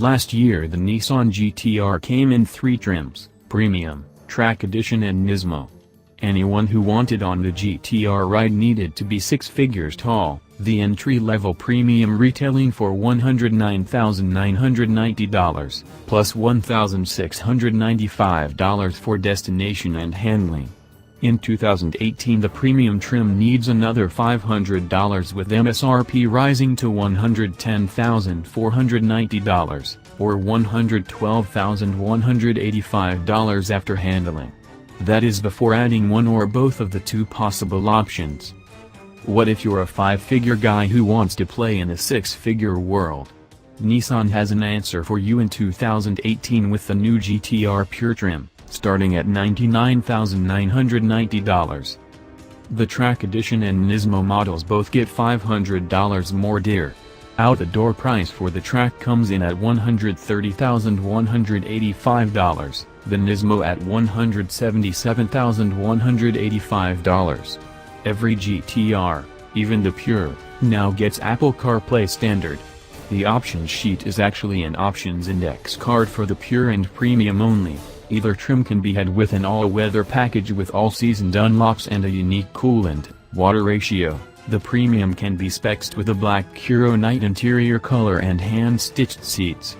Last year the Nissan GT-R came in 3 trims: Premium, Track Edition and NISMO. Anyone who wanted on the GT-R ride needed to be 6 figures tall, the entry-level Premium retailing for $109,990, plus $1,695 for destination and handling. In 2018 the Premium trim needs another $500 with MSRP rising to $110,490, or $112,185 after handling. That is before adding one or both of the 2 possible options. What if you're a 5-figure guy who wants to play in a 6-figure world? Nissan has an answer for you in 2018 with the new GT-R Pure trim, starting at $99,990. The Track Edition and NISMO models both get $500 more dear. Out-the-door price for the Track comes in at $130,185, the NISMO at $177,185. Every GT-R, even the Pure, now gets Apple CarPlay standard. The options sheet is actually an options index card for the Pure and Premium only. Either trim can be had with an all-weather package with all-season Dunlops and a unique coolant-water ratio. The Premium can be specced with a black Kuro Night interior color and hand-stitched seats.